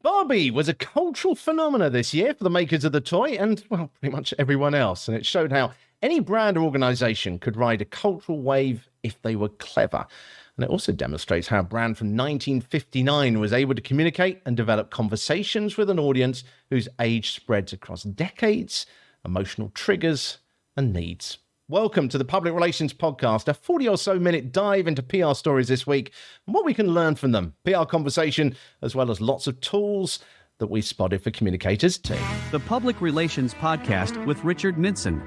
Barbie was a cultural phenomena this year for the makers of the toy and, well, pretty much everyone else. And it showed how any brand or organization could ride a cultural wave if they were clever. And it also demonstrates how a brand from 1959 was able to communicate and develop conversations with an audience whose age spreads across decades, emotional triggers, and needs. Welcome to the Public Relations Podcast, a 40 or so minute dive into PR stories this week and what we can learn from them, PR conversation, as well as lots of tools that we spotted for communicators too. The Public Relations Podcast with Richard Nidson.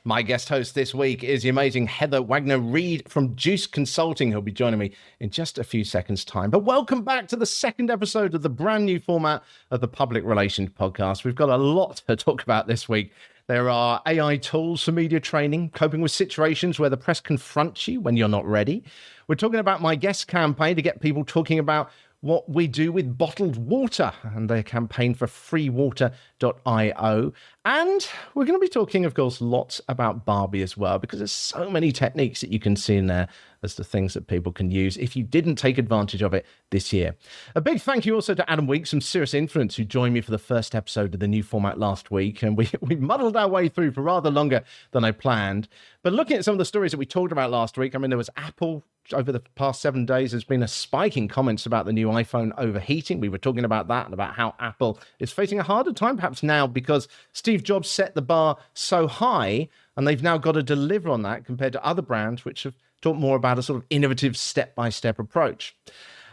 My guest host this week is the amazing Heather Wagner-Reid from Juice Consulting, who'll be joining me in just a few seconds' time. But welcome back to the second episode of the brand new format of the Public Relations Podcast. We've got a lot to talk about this week. There are AI tools for media training, coping with situations where the press confronts you when you're not ready. We're talking about my guest campaign to get people talking about what we do with bottled water and their campaign for freewater.io. And we're going to be talking, of course, lots about Barbie as well, because there's so many techniques that you can see in there as the things that people can use if you didn't take advantage of it this year. A big thank you also to Adam Weeks from Serious Influence, who joined me for the first episode of the new format last week. And we muddled our way through for rather longer than I planned. But looking at some of the stories that we talked about last week, I mean, there was Apple. Over the past 7 days, there's been a spike in comments about the new iPhone overheating. We were talking about that and about how Apple is facing a harder time perhaps now because Steve Jobs set the bar so high and they've now got to deliver on that compared to other brands which have talked more about a sort of innovative step-by-step approach.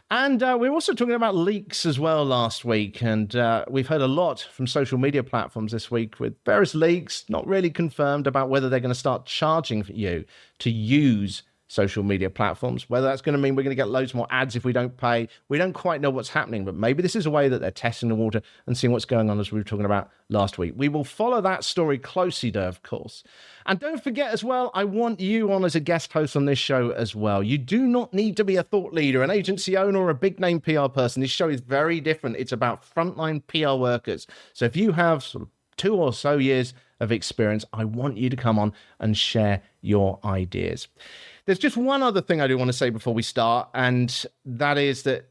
And we're also talking about leaks as well last week. And we've heard a lot from social media platforms this week with various leaks, not really confirmed about whether they're going to start charging for you to use social media platforms, whether that's going to mean we're going to get loads more ads if we don't pay. We don't quite know what's happening, but maybe this is a way that they're testing the water and seeing what's going on, as we were talking about last week. We will follow that story closely, though, of course. And don't forget as well, I want you on as a guest host on this show as well. You do not need to be a thought leader, an agency owner, or a big name PR person. This show is very different. It's about frontline PR workers. So if you have sort of 2 or so years of experience, I want you to come on and share your ideas. There's just one other thing I do want to say before we start, and that is that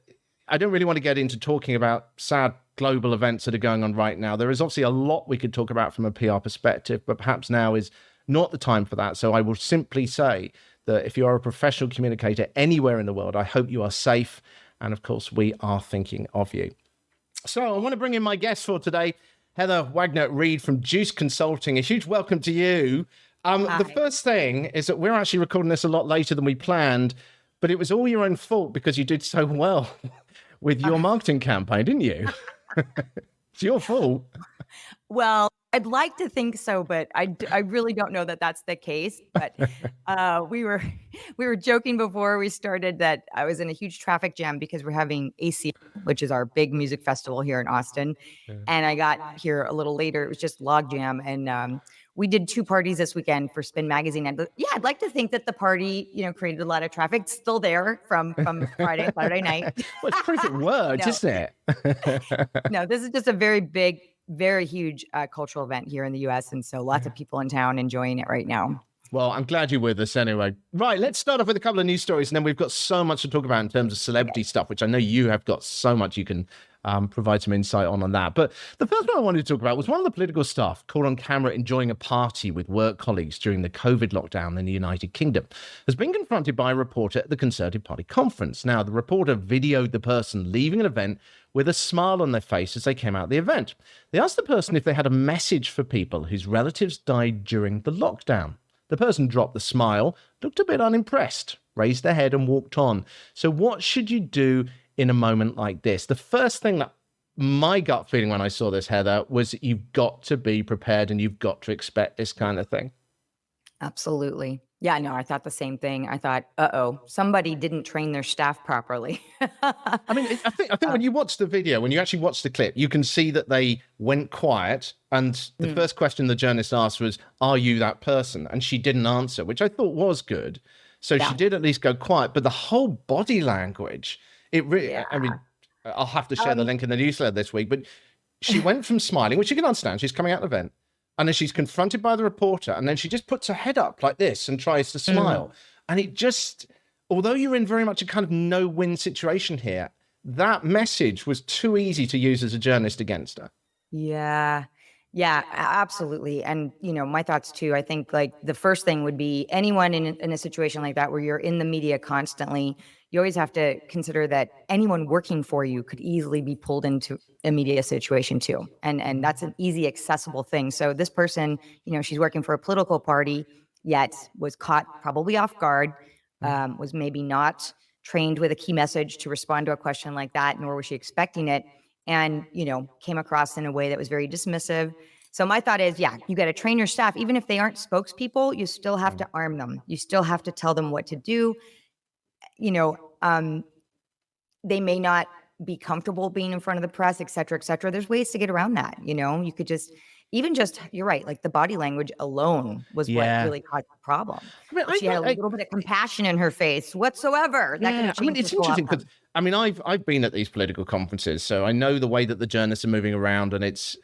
I don't really want to get into talking about sad global events that are going on right now. There is obviously a lot we could talk about from a PR perspective, but perhaps now is not the time for that. So I will simply say that if you are a professional communicator anywhere in the world, I hope you are safe. And of course, we are thinking of you. So I want to bring in my guest for today, Heather Wagner-Reid from Juice Consulting. A huge welcome to you. The first thing is that we're actually recording this a lot later than we planned, but it was all your own fault because you did so well with your marketing campaign, didn't you? It's your fault. Well, I'd like to think so, but I really don't know that that's the case. But we were joking before we started that I was in a huge traffic jam because we're having AC, which is our big music festival here in Austin. Yeah. And I got here a little later. It was just log jam. And we did 2 parties this weekend for Spin Magazine. And I'd like to think that the party, created a lot of traffic. It's still there from Friday and Saturday night. Well, it's perfect words, isn't it? No, this is just a very big, very huge cultural event here in the U.S. And so lots of people in town enjoying it right now. Well, I'm glad you're with us anyway. Right, let's start off with a couple of news stories, and then we've got so much to talk about in terms of celebrity stuff, which I know you have got so much you can provide some insight on that. But the first one I wanted to talk about was one of the political staff caught on camera enjoying a party with work colleagues during the COVID lockdown in the United Kingdom has been confronted by a reporter at the Conservative Party conference. Now, the reporter videoed the person leaving an event with a smile on their face as they came out of the event. They asked the person if they had a message for people whose relatives died during the lockdown. The person dropped the smile, looked a bit unimpressed, raised their head and walked on. So what should you do in a moment like this? The first thing that my gut feeling when I saw this, Heather, was that you've got to be prepared and you've got to expect this kind of thing. Absolutely. Yeah, no, I thought the same thing. I thought, somebody didn't train their staff properly. I mean, I think when you watch the video, when you actually watch the clip, you can see that they went quiet. And the first question the journalist asked was, "Are you that person?" And she didn't answer, which I thought was good. So she did at least go quiet. But the whole body language, it really, I mean, I'll have to share the link in the newsletter this week. But she went from smiling, which you can understand. She's coming out of an event. And then she's confronted by the reporter, and then she just puts her head up like this and tries to smile. And it just, although you're in very much a kind of no-win situation here, that message was too easy to use as a journalist against her. Yeah. Yeah, absolutely. And, my thoughts too. I think like the first thing would be anyone in a situation like that where you're in the media constantly, you always have to consider that anyone working for you could easily be pulled into a media situation too. And that's an easy, accessible thing. So this person, she's working for a political party, yet was caught probably off guard, was maybe not trained with a key message to respond to a question like that, nor was she expecting it, and came across in a way that was very dismissive. So my thought is, yeah, you got to train your staff. Even if they aren't spokespeople, you still have to arm them. You still have to tell them what to do. you know they may not be comfortable being in front of the press, et cetera, et cetera. There's ways to get around that. You could just you're right, like the body language alone was what Yeah. really caused the problem. I mean, If she had a little bit of compassion in her face whatsoever, that could have changed it's this whole interesting because outcome. I've been at these political conferences, so I know the way that the journalists are moving around, and it's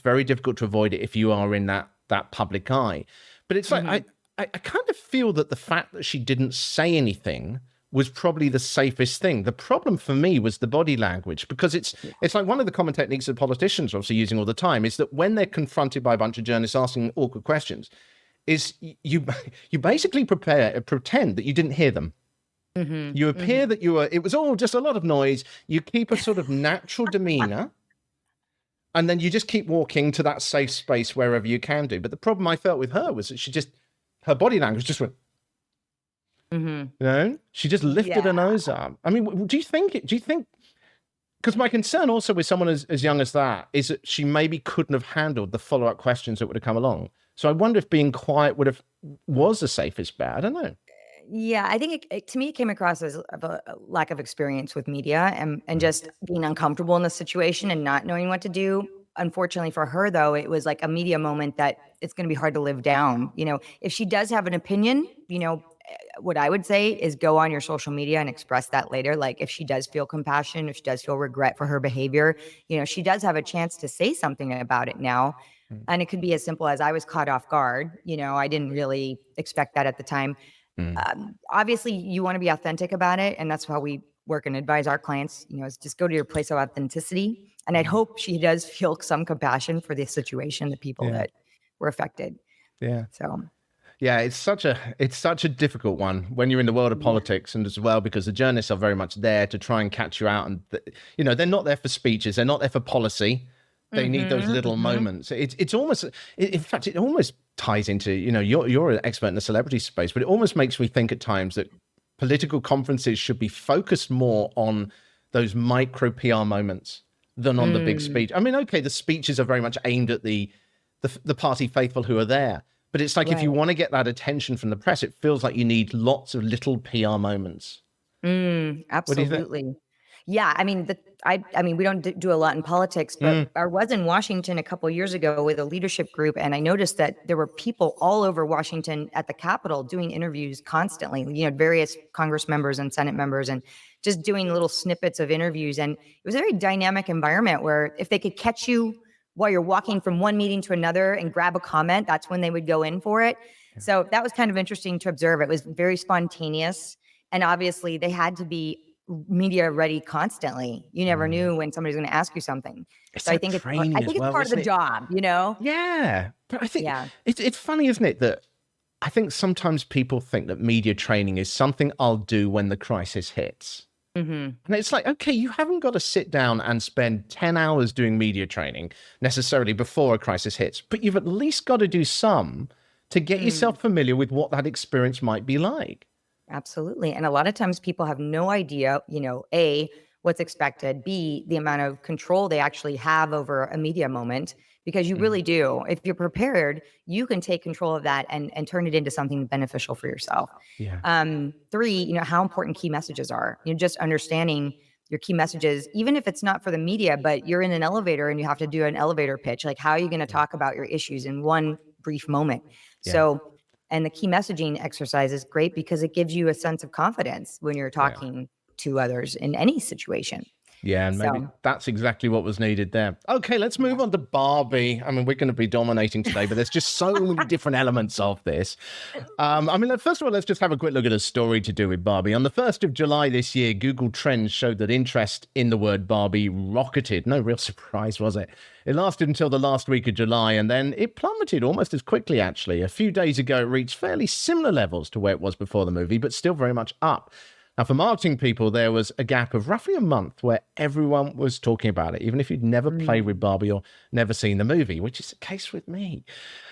very difficult to avoid it if you are in that public eye. But it's like I kind of feel that the fact that she didn't say anything was probably the safest thing. The problem for me was the body language, because it's like one of the common techniques that politicians are obviously using all the time is that when they're confronted by a bunch of journalists asking awkward questions, is you basically pretend that you didn't hear them. You appear that it was all just a lot of noise. You keep a sort of natural demeanor, and then you just keep walking to that safe space wherever you can do. But the problem I felt with her was that her body language just went, she just lifted her nose up. I mean, do you think, because my concern also with someone as young as that is that she maybe couldn't have handled the follow-up questions that would have come along. So I wonder if being quiet was the safest bet. I don't know. Yeah, I think to me, it came across as a lack of experience with media and just being uncomfortable in the situation and not knowing what to do. Unfortunately for her, though, it was like a media moment that it's going to be hard to live down. If she does have an opinion, what I would say is go on your social media and express that later. Like if she does feel compassion, if she does feel regret for her behavior, she does have a chance to say something about it now. And it could be as simple as, I was caught off guard. I didn't really expect that at the time. Obviously you want to be authentic about it. And that's how we work and advise our clients, is just go to your place of authenticity. And I'd hope she does feel some compassion for the situation, the people that were affected. Yeah. So, yeah, it's such a difficult one when you're in the world of politics, and as well, because the journalists are very much there to try and catch you out. And, they're not there for speeches. They're not there for policy. They need those little moments. It's almost, in fact, it almost ties into, you're an expert in the celebrity space, but it almost makes me think at times that political conferences should be focused more on those micro PR moments than on the big speech. I mean, okay, the speeches are very much aimed at the party faithful who are there, but it's like if you want to get that attention from the press, it feels like you need lots of little PR moments. Absolutely. Yeah, I mean, we don't do a lot in politics, but I was in Washington a couple years ago with a leadership group, and I noticed that there were people all over Washington at the Capitol doing interviews constantly. Various Congress members and Senate members, and just doing little snippets of interviews. And it was a very dynamic environment where if they could catch you while you're walking from one meeting to another and grab a comment, that's when they would go in for it. So that was kind of interesting to observe. It was very spontaneous, and obviously they had to be media ready constantly. You never knew when somebody's going to ask you something. So I think it's part of the job, Yeah. But I think it's funny, isn't it, that I think sometimes people think that media training is something I'll do when the crisis hits. And it's like, okay, you haven't got to sit down and spend 10 hours doing media training necessarily before a crisis hits, but you've at least got to do some to get yourself familiar with what that experience might be like. Absolutely. And a lot of times people have no idea, A, what's expected, B, the amount of control they actually have over a media moment, because you really do. If you're prepared, you can take control of that and turn it into something beneficial for yourself. Yeah. 3, how important key messages are. Just understanding your key messages, even if it's not for the media, but you're in an elevator and you have to do an elevator pitch. Like, how are you going to talk about your issues in one brief moment? So, and the key messaging exercise is great because it gives you a sense of confidence when you're talking to others in any situation. Yeah, and maybe So that's exactly what was needed there. Okay, let's move on to Barbie. I mean, we're going to be dominating today, but there's just so many different elements of this. I mean, first of all, let's just have a quick look at a story to do with Barbie. On the 1st of July this year, Google Trends showed that interest in the word Barbie rocketed. No real surprise, was it? It lasted until the last week of July, and then it plummeted almost as quickly, actually. A few days ago, it reached fairly similar levels to where it was before the movie, but still very much up. Now, for marketing people, there was a gap of roughly a month where everyone was talking about it, even if you'd never played with Barbie or never seen the movie, which is the case with me.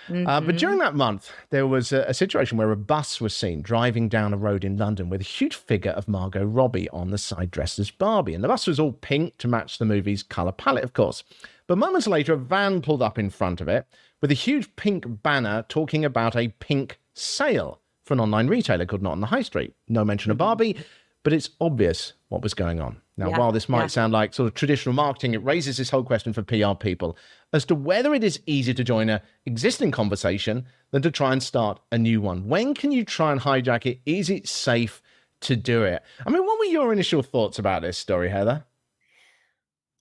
But during that month, there was a situation where a bus was seen driving down a road in London with a huge figure of Margot Robbie on the side dressed as Barbie. And the bus was all pink to match the movie's colour palette, of course. But moments later, a van pulled up in front of it with a huge pink banner talking about a pink sale for an online retailer called Not on the High Street. No mention of Barbie, but it's obvious what was going on. Now, while this might sound like sort of traditional marketing, it raises this whole question for PR people as to whether it is easier to join an existing conversation than to try and start a new one. When can you try and hijack it? Is it safe to do it? I mean, what were your initial thoughts about this story, Heather?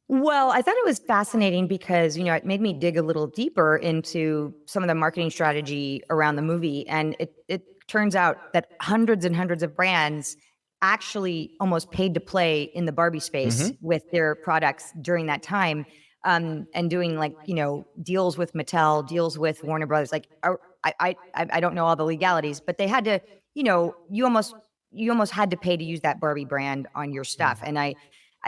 Well, I thought it was fascinating because, it made me dig a little deeper into some of the marketing strategy around the movie. And it turns out that hundreds and hundreds of brands actually almost paid to play in the Barbie space with their products during that time, and doing deals with Mattel, deals with Warner Brothers. I don't know all the legalities, but they had to, you almost had to pay to use that Barbie brand on your stuff. And I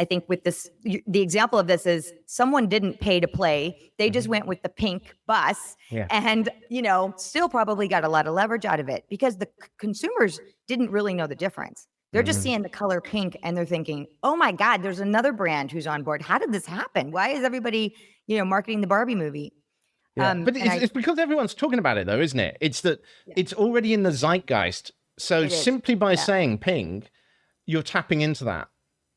think with this, the example of this is someone didn't pay to play. They just went with the pink bus and, still probably got a lot of leverage out of it because the consumers didn't really know the difference. They're just seeing the color pink and they're thinking, oh my God, there's another brand who's on board. How did this happen? Why is everybody, marketing the Barbie movie? But it's because everyone's talking about it, though, isn't it? It's that it's already in the zeitgeist. So simply by saying pink, you're tapping into that.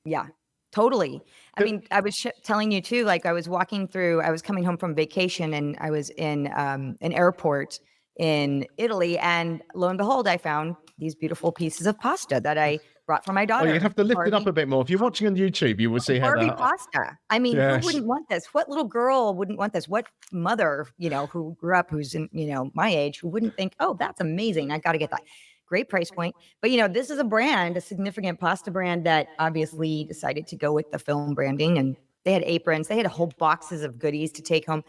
Yeah. Totally. I mean, I was telling you too, I was coming home from vacation and I was in an airport in Italy, and lo and behold, I found these beautiful pieces of pasta that I brought for my daughter. Oh, you have to lift it up a bit more. If you're watching on YouTube, you will see how Barbie pasta. I mean, who wouldn't want this? What little girl wouldn't want this? What mother, who grew up, who's in, my age, who wouldn't think, oh, that's amazing. I got to get that. Great price point. But, this is a significant pasta brand that obviously decided to go with the film branding, and they had aprons, they had whole boxes of goodies to take home.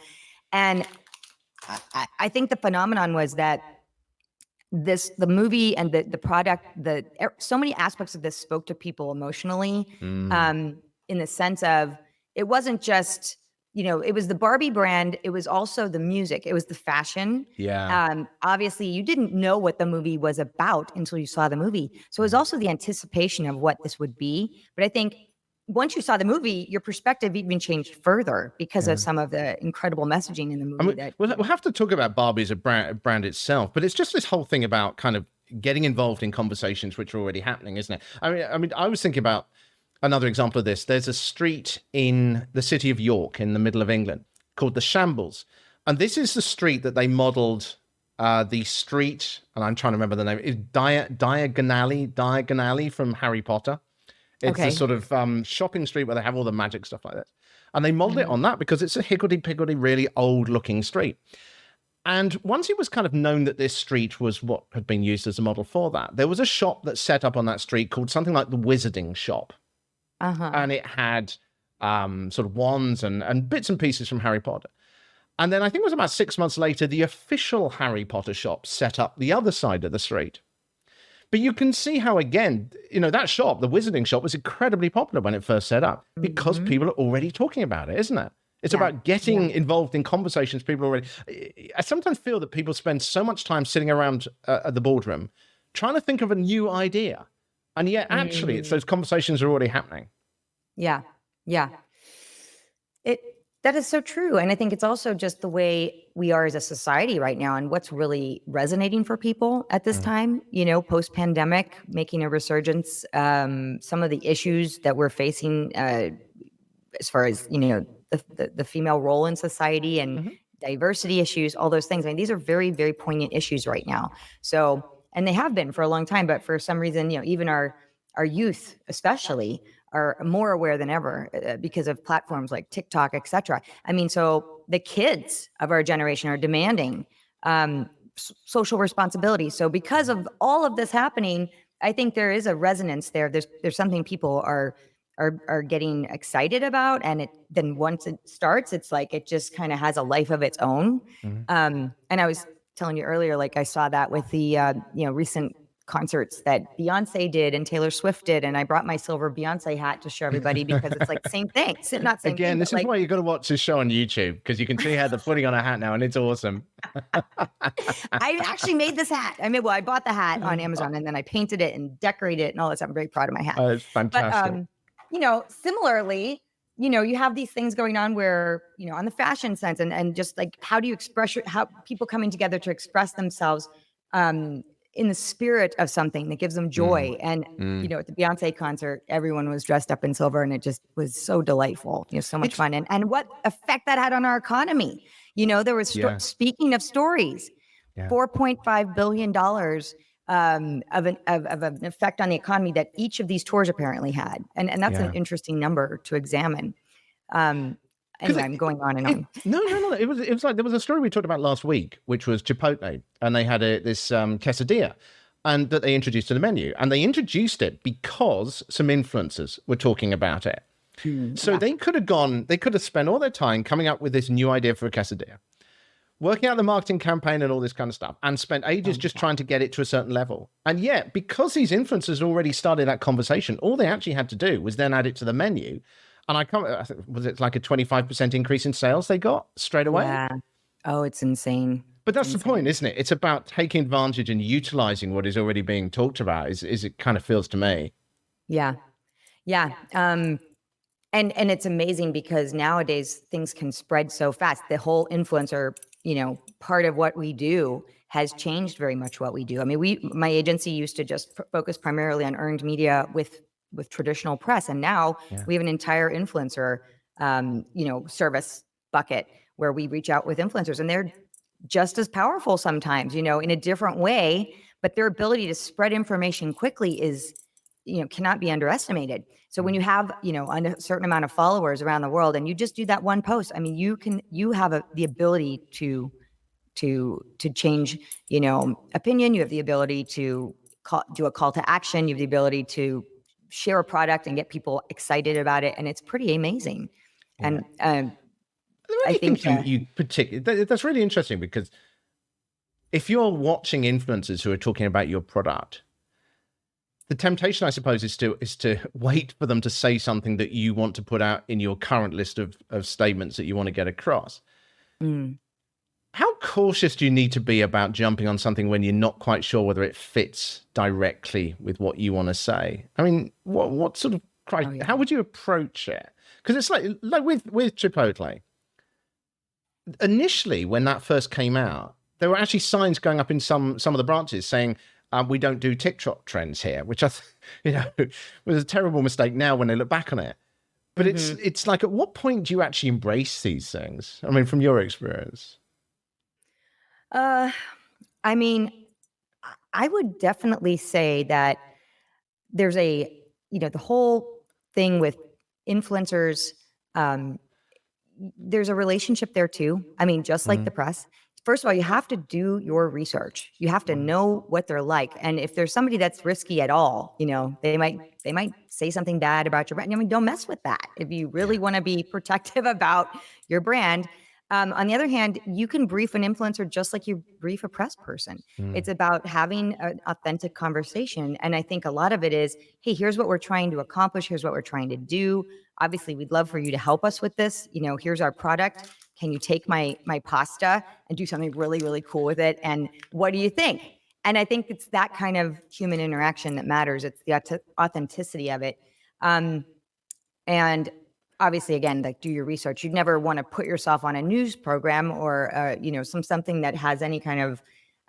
And I think the phenomenon was that the movie and the product, so many aspects of this spoke to people emotionally, in the sense of, it wasn't just, it was the Barbie brand. It was also the music. It was the fashion. Yeah. Obviously, you didn't know what the movie was about until you saw the movie. So it was also the anticipation of what this would be. But I think once you saw the movie, your perspective even changed further because of some of the incredible messaging in the movie. We'll have to talk about Barbie as a brand itself, but it's just this whole thing about kind of getting involved in conversations which are already happening, isn't it? I mean, I was thinking about another example of this. There's a street in the city of York in the middle of England called the Shambles. And this is the street that they modeled the street, and I'm trying to remember the name, is Diagon Alley from Harry Potter. It's a sort of shopping street where they have all the magic stuff like that. And they modeled it on that because it's a higgledy-piggledy, really old-looking street. And once it was kind of known that this street was what had been used as a model for that, there was a shop that set up on that street called something like the Wizarding Shop. And it had sort of wands and bits and pieces from Harry Potter. And then I think it was about 6 months later, the official Harry Potter shop set up the other side of the street. But you can see how, again, that shop, the Wizarding Shop, was incredibly popular when it first set up because people are already talking about it, isn't it? It's about getting involved in conversations people already. I sometimes feel that people spend so much time sitting around at the boardroom trying to think of a new idea. And yet, actually, it's those conversations are already happening. Yeah. That is so true. And I think it's also just the way we are as a society right now and what's really resonating for people at this time, post-pandemic, making a resurgence. Some of the issues that we're facing as far as, the female role in society and diversity issues, all those things. I mean, these are very, very poignant issues right now. So, and they have been for a long time, but for some reason, even our our youth especially are more aware than ever because of platforms like TikTok, etc. I mean, so the kids of our generation are demanding social responsibility. So because of all of this happening, I think there is a resonance there. There's something people are getting excited about, and then once it starts, it's like it just kind of has a life of its own. And I was telling you earlier, like I saw that with the recent concerts that Beyonce did and Taylor Swift did, and I brought my silver Beyonce hat to show everybody because it's like same thing, not same Again, thing. this is why you got to watch this show on YouTube, because you can see how they're putting on a hat now, and it's awesome. I actually made this hat. I bought the hat on Amazon, and then I painted it and decorated it and all that stuff. I'm very proud of my hat. It's fantastic. But similarly, you have these things going on where, on the fashion sense and just like, how do you express how people coming together to express themselves in the spirit of something that gives them joy. And, at the Beyonce concert, everyone was dressed up in silver, and it just was so delightful, so much fun. And what effect that had on our economy. There was, speaking of stories, $4.5 billion of an effect on the economy that each of these tours apparently had. And that's an interesting number to examine. Anyway, I'm going on and on. No. It was like, there was a story we talked about last week, which was Chipotle, and they had this quesadilla, and that they introduced to the menu, and they introduced it because some influencers were talking about it. So they could have spent all their time coming up with this new idea for a quesadilla, working out the marketing campaign and all this kind of stuff, and spent ages just trying to get it to a certain level. And yet, because these influencers already started that conversation, all they actually had to do was then add it to the menu. And was it like a 25% increase in sales they got straight away? Yeah. Oh, it's insane. But that's the point, isn't it? It's about taking advantage and utilizing what is already being talked about, is it kind of feels to me. Yeah. Yeah. And it's amazing because nowadays things can spread so fast. The whole influencer, part of what we do has changed very much what we do. I mean, my agency used to just focus primarily on earned media with traditional press. And now we have an entire influencer, service bucket where we reach out with influencers, and they're just as powerful sometimes, in a different way, but their ability to spread information quickly is, cannot be underestimated. So when you have, a certain amount of followers around the world and you just do that one post, I mean, you have the ability to change, opinion. You have the ability to do a call to action. You have the ability to share a product and get people excited about it. And it's pretty amazing. And I think you particularly, that's really interesting, because if you're watching influencers who are talking about your product, the temptation, I suppose, is to wait for them to say something that you want to put out in your current list of statements that you want to get across. How cautious do you need to be about jumping on something when you're not quite sure whether it fits directly with what you want to say? I mean, what sort of how would you approach it? Because it's like with Chipotle. Initially, when that first came out, there were actually signs going up in some of the branches saying, we don't do TikTok trends here, which was a terrible mistake now when they look back on it. But it's like, at what point do you actually embrace these things? I mean, from your experience. I mean, I would definitely say that there's the whole thing with influencers, there's a relationship there too. I mean, just like the press. First of all, you have to do your research. You have to know what they're like. And if there's somebody that's risky at all, they might say something bad about your brand. I mean, don't mess with that if you really want to be protective about your brand. On the other hand, you can brief an influencer just like you brief a press person. It's about having an authentic conversation. And I think a lot of it is, hey, here's what we're trying to accomplish. Here's what we're trying to do. Obviously, we'd love for you to help us with this. Here's our product. Can you take my pasta and do something really, really cool with it? And what do you think? And I think it's that kind of human interaction that matters. It's the authenticity of it. And obviously, again, like, do your research. You'd never want to put yourself on a news program or, something that has any kind of,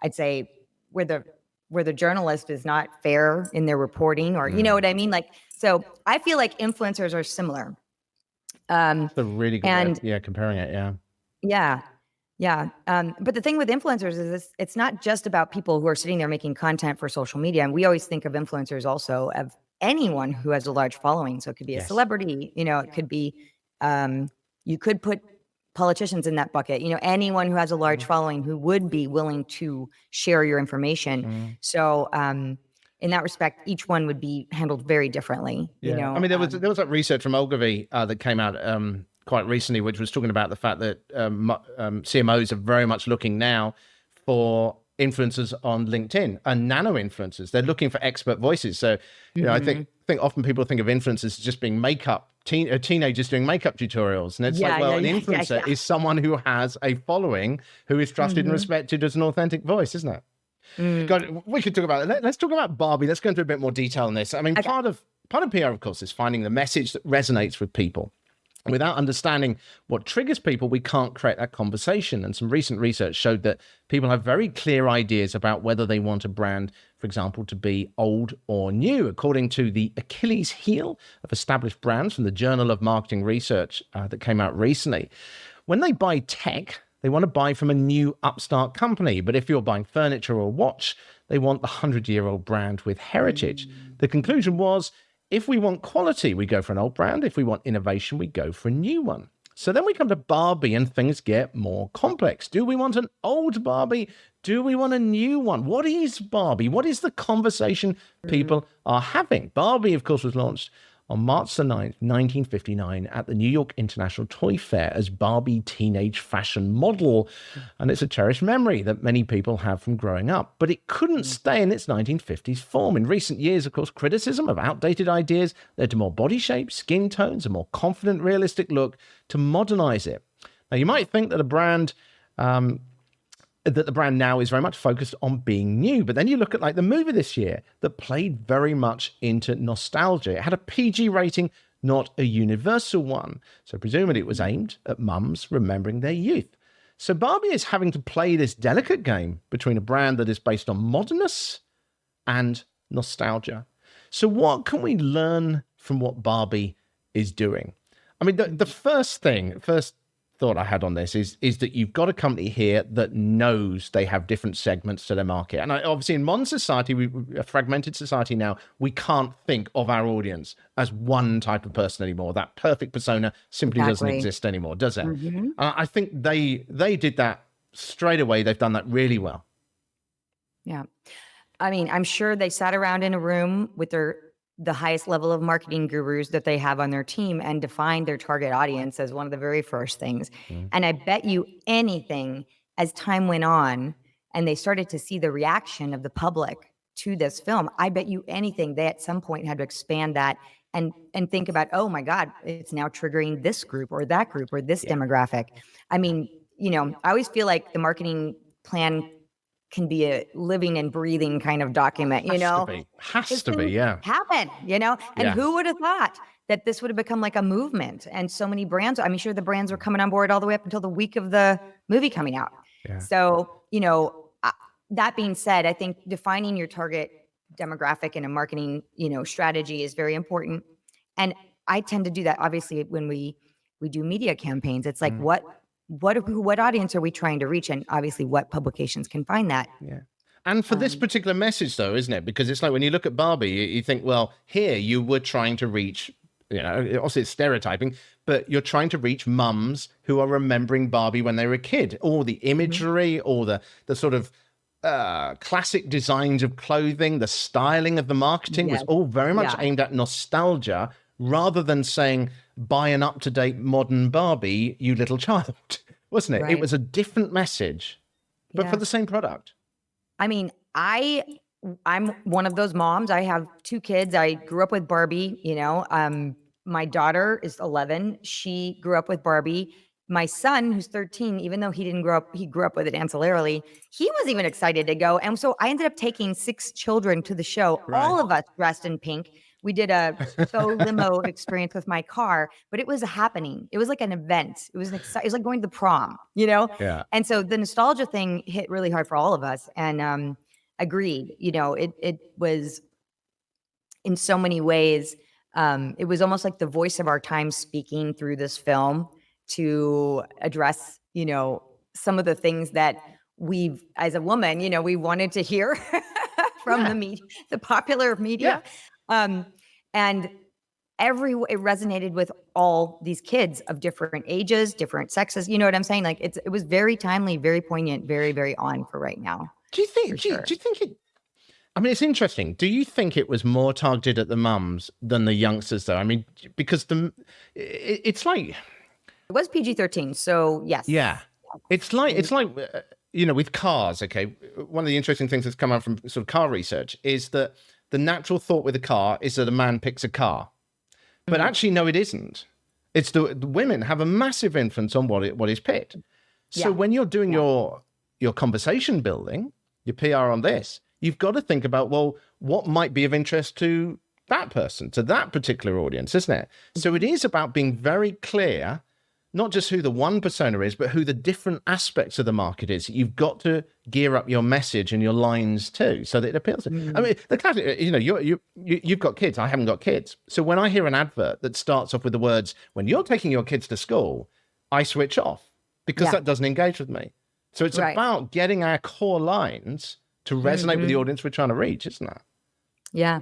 I'd say, where the journalist is not fair in their reporting, or, you know what I mean? Like, so I feel like influencers are similar. That's a really good way, comparing it. Yeah. But the thing with influencers is it's not just about people who are sitting there making content for social media. And we always think of influencers also anyone who has a large following. So it could be a Yes. celebrity, it could be, you could put politicians in that bucket, anyone who has a large following who would be willing to share your information. So, in that respect, each one would be handled very differently. I mean, there was that research from Ogilvy that came out quite recently, which was talking about the fact that CMOs are very much looking now for influencers on LinkedIn and nano influencers. They're looking for expert voices. So, I think often people think of influencers as just being teenagers doing makeup tutorials, and it's an influencer is someone who has a following, who is trusted and respected as an authentic voice, isn't it? God, we could talk about it. Let's talk about Barbie. Let's go into a bit more detail on this. I mean, part of PR, of course, is finding the message that resonates with people. Without understanding what triggers people, we can't create that conversation. And some recent research showed that people have very clear ideas about whether they want a brand, for example, to be old or new. According to the Achilles heel of established brands from the Journal of Marketing Research that came out recently, when they buy tech, they want to buy from a new upstart company. But if you're buying furniture or a watch, they want the 100-year-old brand with heritage. The conclusion was, if we want quality, we go for an old brand. If we want innovation, we go for a new one. So then we come to Barbie and things get more complex. Do we want an old Barbie? Do we want a new one? What is Barbie? What is the conversation people are having? Barbie, of course, was launched on March the 9th, 1959 at the New York International Toy Fair as Barbie teenage fashion model. And it's a cherished memory that many people have from growing up. But it couldn't stay in its 1950s form. In recent years, of course, criticism of outdated ideas led to more body shapes, skin tones, a more confident, realistic look to modernize it. Now, you might think that the brand now is very much focused on being new. But then you look at like the movie this year that played very much into nostalgia. It had a PG rating, not a universal one. So presumably it was aimed at mums remembering their youth. So Barbie is having to play this delicate game between a brand that is based on modernness and nostalgia. So what can we learn from what Barbie is doing? I mean, the first thought I had on this is that you've got a company here that knows they have different segments to their market. And obviously in modern society, a fragmented society now, we can't think of our audience as one type of person anymore. That perfect persona simply doesn't exist anymore, does it? I think they did that straight away. They've done that really well. Yeah. I mean, I'm sure they sat around in a room with the highest level of marketing gurus that they have on their team and defined their target audience as one of the very first things. And I bet you anything, as time went on and they started to see the reaction of the public to this film, I bet you anything they at some point had to expand that and think about, oh my God, it's now triggering this group or that group or this demographic. I mean, I always feel like the marketing plan can be a living and breathing kind of document, Has to be, yeah. Happen, and who would have thought that this would have become like a movement? And so many brands, I'm sure the brands were coming on board all the way up until the week of the movie coming out. Yeah. So, that being said, I think defining your target demographic in a marketing, strategy is very important. And I tend to do that obviously when we do media campaigns. It's like, what audience are we trying to reach? And obviously what publications can find that. Yeah. And for this particular message though, isn't it? Because it's like when you look at Barbie, you think, well, here you were trying to reach, obviously it's stereotyping, but you're trying to reach mums who are remembering Barbie when they were a kid, or the imagery or the sort of classic designs of clothing, the styling of the marketing was all very much aimed at nostalgia, rather than saying, buy an up-to-date modern Barbie, you little child, wasn't it? Right. It was a different message, but for the same product. I mean, I'm one of those moms. I have 2 kids. I grew up with Barbie, my daughter is 11. She grew up with Barbie. My son, who's 13, even though he grew up with it ancillarily, he was even excited to go. And so I ended up taking 6 children to the show, all of us dressed in pink. We did a faux limo experience with my car, but it was a happening. It was like an event. It was it was like going to the prom, Yeah. And so the nostalgia thing hit really hard for all of us. And agreed, it was in so many ways. It was almost like the voice of our time speaking through this film to address, some of the things that we've, as a woman, we wanted to hear from the media, the popular media. And it resonated with all these kids of different ages, different sexes. You know what I'm saying? Like it was very timely, very poignant, very, very on for right now. Do you For think? sure. Do you think it? I mean, it's interesting. Do you think it was more targeted at the mums than the youngsters, though? I mean, because it's like, It was PG-13, so yes. yeah, it's like with cars. Okay, one of the interesting things that's come out from sort of car research is that the natural thought with a car is that a man picks a car, but actually, no, it isn't. It's the women have a massive influence on what is picked. So when you're doing your conversation building, your PR on this, you've got to think about, well, what might be of interest to that person, to that particular audience, isn't it? So it is about being very clear, not just who the one persona is, but who the different aspects of the market is. You've got to gear up your message and your lines too, so that it appeals. I mean, the classic, you've got kids. I haven't got kids. So when I hear an advert that starts off with the words, "When you're taking your kids to school," I switch off because that doesn't engage with me. So it's about getting our core lines to resonate with the audience we're trying to reach, isn't it? Yeah.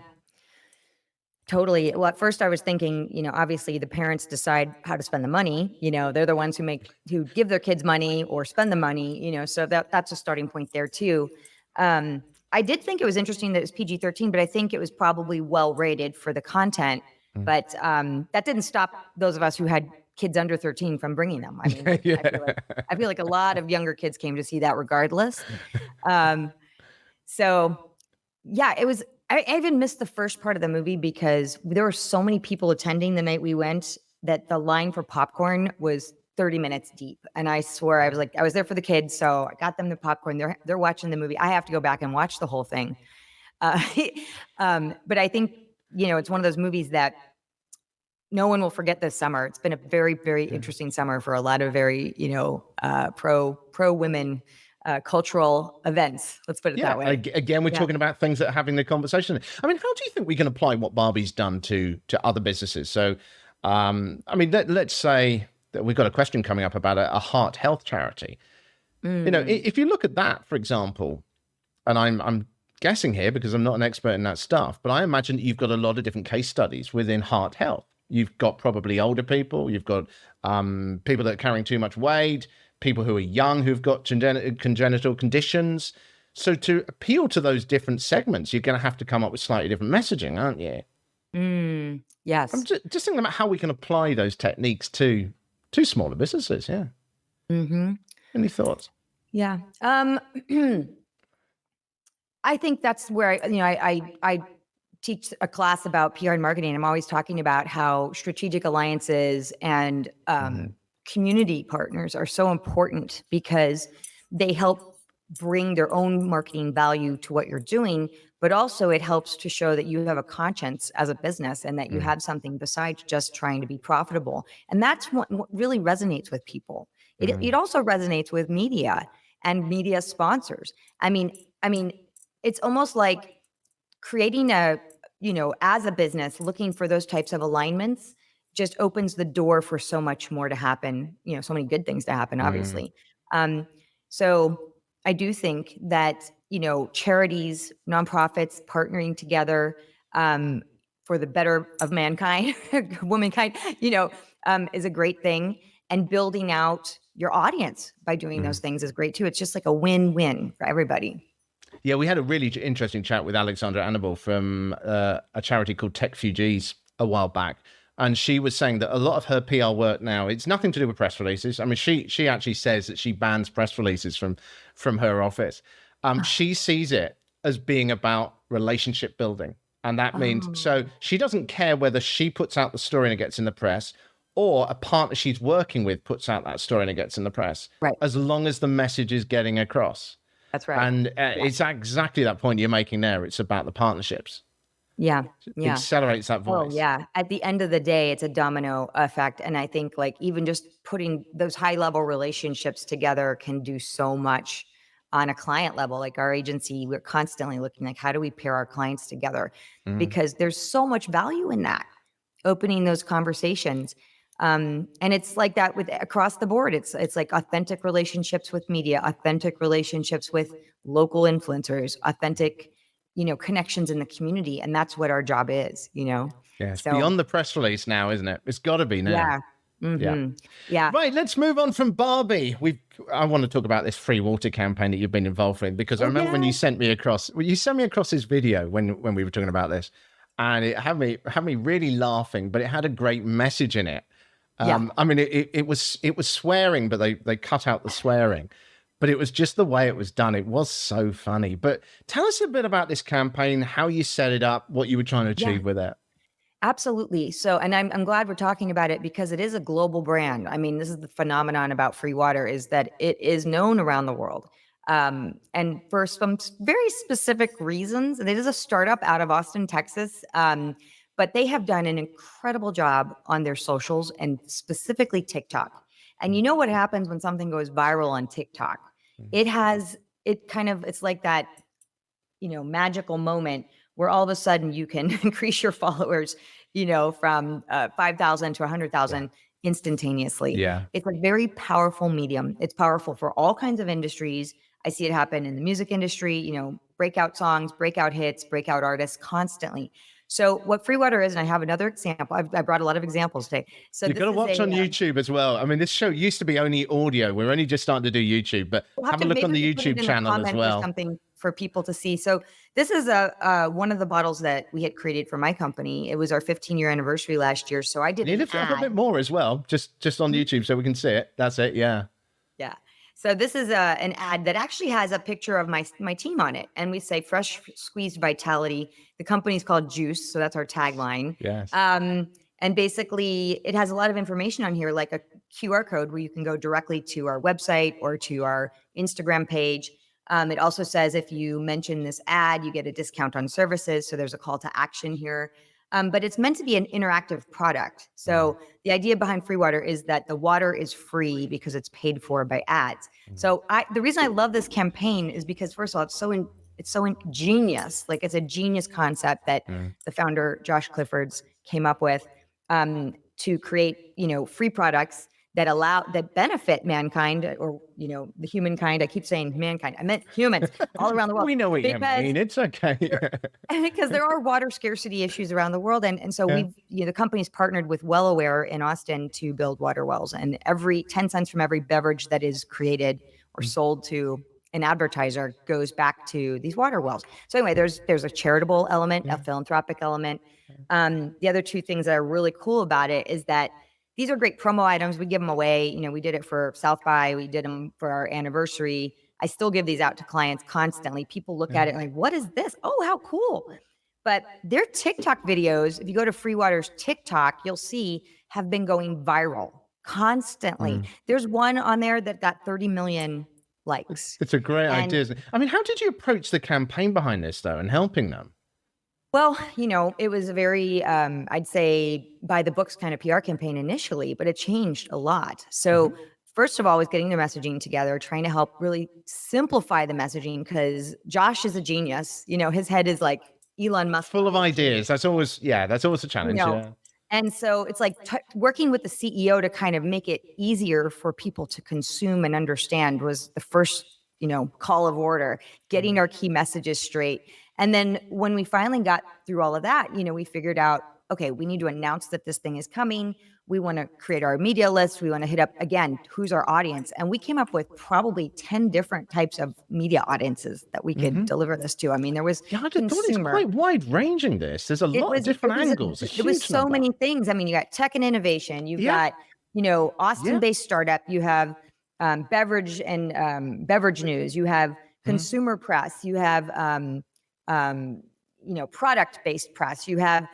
Totally. Well, at first I was thinking, obviously the parents decide how to spend the money. They're the ones who give their kids money or spend the money, so that's a starting point there too. I did think it was interesting that it was PG-13, but I think it was probably well rated for the content. But that didn't stop those of us who had kids under 13 from bringing them. I mean, I feel like a lot of younger kids came to see that regardless. So yeah, it was. I even missed the first part of the movie because there were so many people attending the night we went that the line for popcorn was 30 minutes deep. And I swear I was there for the kids, so I got them the popcorn. They're watching the movie. I have to go back and watch the whole thing. But I think it's one of those movies that no one will forget this summer. It's been a very, very interesting summer for a lot of very pro women. Cultural events. Let's put it that way. Again, we're talking about things that are having the conversation. I mean, how do you think we can apply what Barbie's done to other businesses? So, I mean, let's say that we've got a question coming up about a heart health charity. If you look at that, for example, and I'm guessing here because I'm not an expert in that stuff, but I imagine that you've got a lot of different case studies within heart health. You've got probably older people. You've got people that are carrying too much weight, people who are young who've got congenital conditions. So to appeal to those different segments, you're going to have to come up with slightly different messaging, aren't you? Yes. I'm just thinking about how we can apply those techniques to smaller businesses. Yeah. Any thoughts? Yeah. I think that's where I teach a class about PR and marketing. I'm always talking about how strategic alliances and community partners are so important because they help bring their own marketing value to what you're doing, but also it helps to show that you have a conscience as a business and that you have something besides just trying to be profitable. And that's what really resonates with people. It also resonates with media and media sponsors. I mean, it's almost like creating as a business, looking for those types of alignments just opens the door for so much more to happen, so many good things to happen, obviously. So I do think that, charities, nonprofits partnering together for the better of mankind, womankind, is a great thing. And building out your audience by doing those things is great too. It's just like a win-win for everybody. Yeah, we had a really interesting chat with Alexandra Annabelle from a charity called Tech Fugees a while back. And she was saying that a lot of her PR work now, it's nothing to do with press releases. I mean, she actually says that she bans press releases from her office. She sees it as being about relationship building. And that means, so she doesn't care whether she puts out the story and it gets in the press or a partner she's working with puts out that story and it gets in the press. Right. As long as the message is getting across. That's right. And it's exactly that point you're making there. It's about the partnerships. Yeah. It accelerates that voice. Oh, yeah. At the end of the day, it's a domino effect. And I think even just putting those high level relationships together can do so much on a client level. Like our agency, we're constantly looking how do we pair our clients together? Because there's so much value in that, opening those conversations. And it's like that with across the board. It's like authentic relationships with media, authentic relationships with local influencers, authentic, connections in the community. And that's what our job is, Yeah, it's So beyond the press release now, isn't it? It's got to be now. yeah. Yeah. Yeah. Right, let's move on from Barbie. I want to talk about this free water campaign that you've been involved in, because I remember when you sent me across this video when we were talking about this, and it had me really laughing, but it had a great message in it. Yeah. I mean, it was swearing, but they cut out the swearing. But it was just the way it was done. It was so funny. But tell us a bit about this campaign, how you set it up, what you were trying to achieve with it. Absolutely. So, and I'm glad we're talking about it because it is a global brand. I mean, this is the phenomenon about free water, is that it is known around the world. And for some very specific reasons. It is a startup out of Austin, Texas. But they have done an incredible job on their socials and specifically TikTok. And you know what happens when something goes viral on TikTok? It's like that, magical moment where all of a sudden you can increase your followers, from 5,000 to 100,000 instantaneously. Yeah. It's a very powerful medium. It's powerful for all kinds of industries. I see it happen in the music industry, breakout songs, breakout hits, breakout artists constantly. So what free water is, and I have another example. I brought a lot of examples today. So You've got to watch on YouTube as well. I mean, this show used to be only audio. We're only just starting to do YouTube, but have a look on the YouTube channel as well. Something for people to see. So this is one of the bottles that we had created for my company. It was our 15-year anniversary last year. So I did. You lift it up a bit more as well, just on YouTube, so we can see it. That's it. Yeah. Yeah. So this is an ad that actually has a picture of my team on it, and we say fresh squeezed vitality. The company's called Juice, so that's our tagline. Yes. And basically, it has a lot of information on here, like a QR code where you can go directly to our website or to our Instagram page. It also says if you mention this ad, you get a discount on services. So there's a call to action here. But it's meant to be an interactive product. So the idea behind free water is that the water is free because it's paid for by ads. So the reason I love this campaign is because, first of all, it's so ingenious. Like, it's a genius concept that the founder, Josh Clifford's, came up with to create, free products that benefit mankind, or, the humankind. I keep saying mankind. I meant humans all around the world. We know what you mean. It's okay. Because there are water scarcity issues around the world. And so the company's partnered with WellAware in Austin to build water wells. And every 10 cents from every beverage that is created or sold to an advertiser goes back to these water wells. So anyway, there's a charitable element, a philanthropic element. The other two things that are really cool about it is that these are great promo items. We give them away. We did it for South by. We did them for our anniversary. I still give these out to clients constantly. People look at it like, what is this? Oh, how cool. But their TikTok videos, if you go to Free Water's TikTok, you'll see have been going viral constantly. There's one on there that got 30 million likes. It's a great idea. I mean, how did you approach the campaign behind this, though, and helping them? Well, it was a very, I'd say, by the books kind of PR campaign initially, but it changed a lot. So first of all, was getting the messaging together, trying to help really simplify the messaging, because Josh is a genius. His head is like Elon Musk. Full of ideas. That's always a challenge. Yeah. And so it's like working with the CEO to kind of make it easier for people to consume and understand was the first, call of order, getting our key messages straight. And then when we finally got through all of that, we figured out, okay, we need to announce that this thing is coming. We want to create our media list. We want to hit up, again, who's our audience. And we came up with probably 10 different types of media audiences that we could deliver this to. I mean, there was I thought it's quite wide ranging this. There's a lot of different angles. It was so many things. I mean, you got tech and innovation. You've got, Austin-based startup. You have beverage and beverage news. You have consumer press. You have product-based press. You have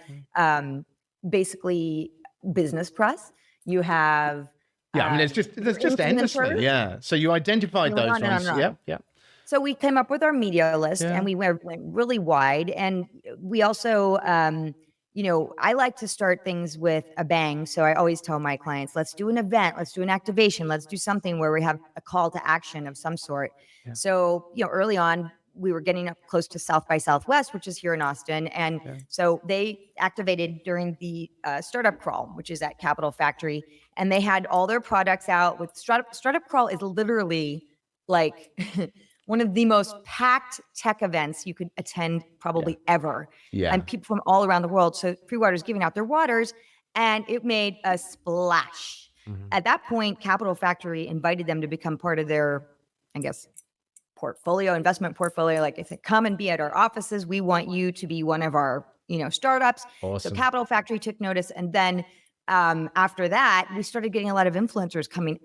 basically business press. You have I mean, there's just endlessly. Yeah. So you identified those ones. Yeah. So we came up with our media list, and we went really wide. And we also, I like to start things with a bang. So I always tell my clients, let's do an event, let's do an activation, let's do something where we have a call to action of some sort. Yeah. So, early on, we were getting up close to South by Southwest, which is here in Austin. And so they activated during the startup crawl, which is at Capital Factory. And they had all their products out with startup crawl is literally like one of the most packed tech events you could attend probably ever. Yeah. And people from all around the world. So Free Water is giving out their waters, and it made a splash. At that point, Capital Factory invited them to become part of their, I guess, investment portfolio. Like, if they come and be at our offices, we want you to be one of our, startups. Awesome. So Capital Factory took notice. And then after that, we started getting a lot of influencers coming.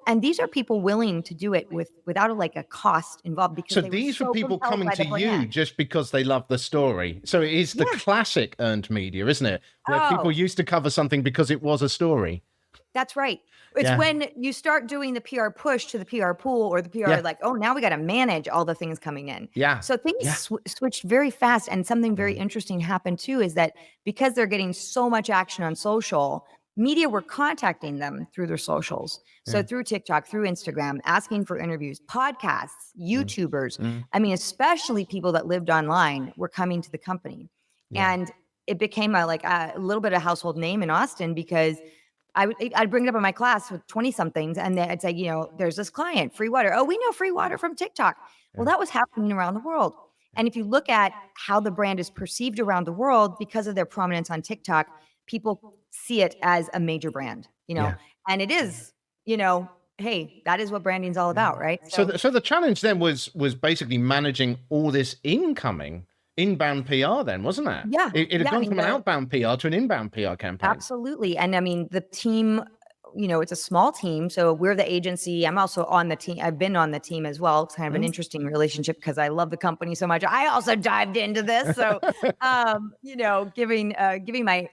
And these are people willing to do it without a cost involved. Because So they these were were people compelled coming by to the you brand. just because they love the story. So it is the classic earned media, isn't it? Where people used to cover something because it was a story. That's right. It's when you start doing the PR push to the PR pool, or the PR like, oh, now we got to manage all the things coming in. Yeah. So things switched very fast. And something very interesting happened too, is that because they're getting so much action on social, media were contacting them through their socials. So through TikTok, through Instagram, asking for interviews, podcasts, YouTubers. I mean, especially people that lived online were coming to the company. And it became a little bit of a household name in Austin, because I'd bring it up in my class with 20 somethings, and I'd say, there's this client, Free Water. Oh, we know Free Water from TikTok. Well, that was happening around the world. And if you look at how the brand is perceived around the world because of their prominence on TikTok, people see it as a major brand, and it is, hey, that is what branding's all about, right? So the challenge then was basically managing all this inbound PR then, wasn't it? Yeah. It had gone from an outbound PR to an inbound PR campaign. Absolutely. And I mean, the team, it's a small team. So we're the agency. I'm also on the team. I've been on the team as well. It's kind of an interesting relationship because I love the company so much. I also dived into this. So, giving my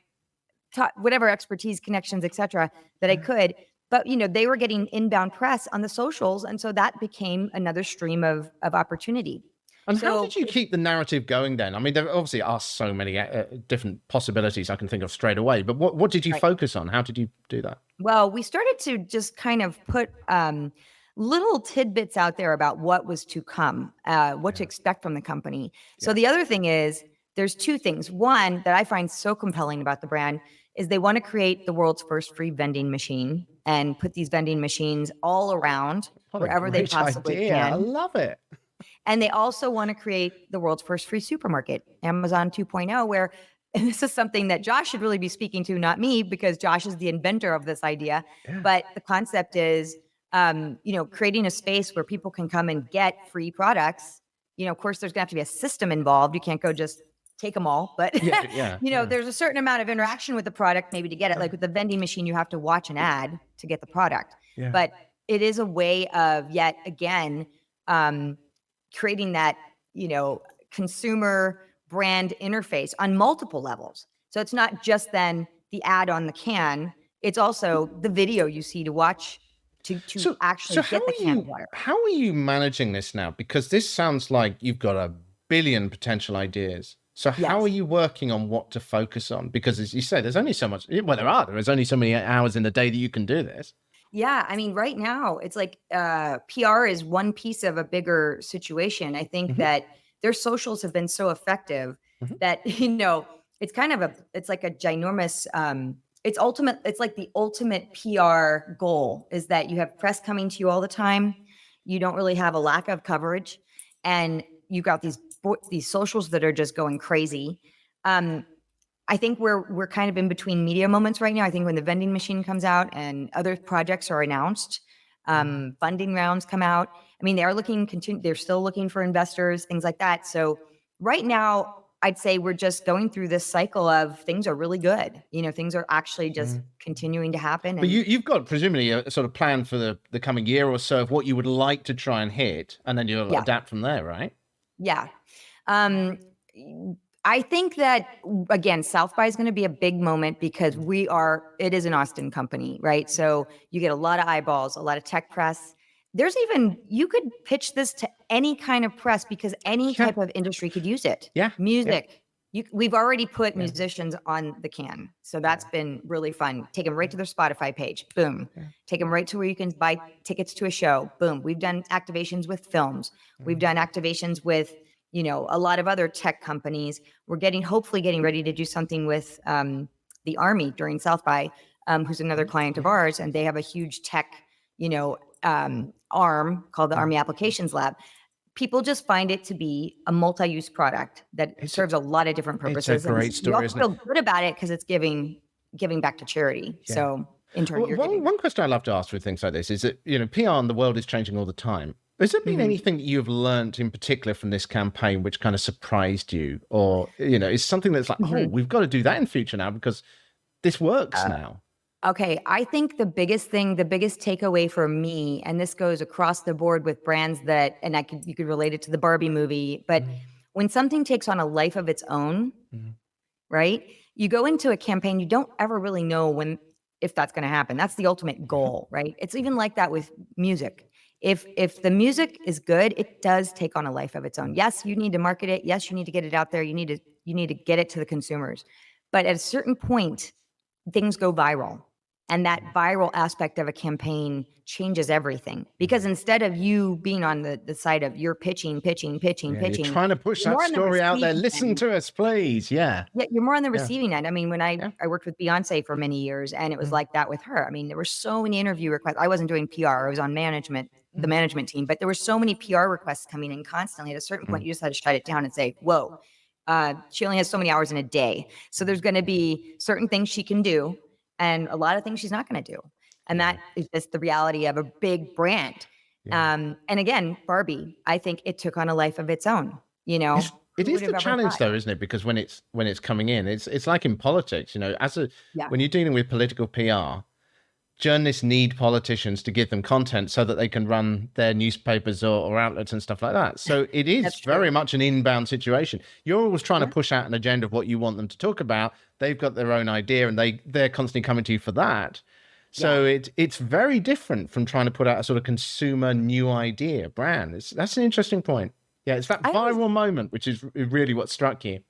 whatever expertise, connections, etc., that I could. But, they were getting inbound press on the socials. And so that became another stream of opportunity. And how did you keep the narrative going then? I mean, there obviously are so many different possibilities I can think of straight away, but what did you focus on? How did you do that? Well, we started to just kind of put little tidbits out there about what was to come, what to expect from the company. So the other thing is, there's two things. One that I find so compelling about the brand is they want to create the world's first free vending machine and put these vending machines all around wherever they possibly can. I love it. And they also want to create the world's first free supermarket, Amazon 2.0, where, and this is something that Josh should really be speaking to, not me, because Josh is the inventor of this idea. But the concept is, creating a space where people can come and get free products. Of course, there's going to have to be a system involved. You can't go just take them all. But, there's a certain amount of interaction with the product maybe to get it. Like with the vending machine, you have to watch an ad to get the product. But it is a way of, yet again, creating that, consumer brand interface on multiple levels. So it's not just then the ad on the can, it's also the video you see to watch to actually get the can of water. How are you managing this now? Because this sounds like you've got a billion potential ideas. So how are you working on what to focus on? Because as you say, there's only so much, there's only so many hours in the day that you can do this. Yeah. I mean, right now it's like PR is one piece of a bigger situation. I think that their socials have been so effective that, it's kind of it's like a ginormous, it's like the ultimate PR goal is that you have press coming to you all the time. You don't really have a lack of coverage, and you've got these socials that are just going crazy. I think we're kind of in between media moments right now. I think when the vending machine comes out and other projects are announced, funding rounds come out. I mean, they're still looking for investors, things like that. So right now, I'd say we're just going through this cycle of things are really good. Things are actually just continuing to happen. But you've got presumably a sort of plan for the coming year or so of what you would like to try and hit, and then you'll adapt from there, right? Yeah. I think that, again, South by is going to be a big moment because it is an Austin company, right? So you get a lot of eyeballs, a lot of tech press. You could pitch this to any kind of press because any type of industry could use it. Yeah. Music. We've already put musicians on the can. So that's been really fun. Take them right to their Spotify page. Boom. Take them right to where you can buy tickets to a show. Boom. We've done activations with films. We've done activations with, a lot of other tech companies. We're hopefully getting ready to do something with the Army during South by, who's another client of ours. And they have a huge tech, arm called the Army Applications Lab. people just find it to be a multi-use product that serves a lot of different It's a purposes. And great you story, also isn't it? feel good about it because it's giving back to charity. Yeah. So in turn, Well, you're giving back. one question I love to ask with things like this is that, PR in the world is changing all the time. Has there been anything that you've learned in particular from this campaign which kind of surprised you? Or, is something that's like, oh, we've got to do that in future now because this works now. Okay, I think the biggest takeaway for me, and this goes across the board with brands that, and you could relate it to the Barbie movie, but when something takes on a life of its own, right? You go into a campaign, you don't ever really know if that's going to happen. That's the ultimate goal, right? It's even like that with music. If the music is good, it does take on a life of its own. Yes, you need to market it. Yes, you need to get it out there. You need to get it to the consumers. But at a certain point, things go viral. And that viral aspect of a campaign changes everything, because instead of you being on the side of you're pitching, You're trying to push that more on the story out there. receiving Listen end. to us, please. Yeah. Yeah, you're more on the receiving end. I mean, when I Yeah. worked with Beyonce for many years, and it was like that with her. I mean, there were so many interview requests. I wasn't doing PR. I was on the management team, but there were so many PR requests coming in constantly. At a certain point, you just had to shut it down and say, whoa, she only has so many hours in a day. So there's going to be certain things she can do and a lot of things she's not going to do. And that is just the reality of a big brand. And again, Barbie, I think it took on a life of its own. It Who is would the have ever challenge, thought? though, isn't it? Because when it's coming in, it's like in politics. When you're dealing with political PR, journalists need politicians to give them content so that they can run their newspapers or outlets and stuff like that. So it is very much an inbound situation. You're always trying to push out an agenda of what you want them to talk about. They've got their own idea, and they're constantly coming to you for that. So it's very different from trying to put out a sort of consumer new idea brand. That's an interesting point. Yeah, it's that viral moment, which is really what struck you.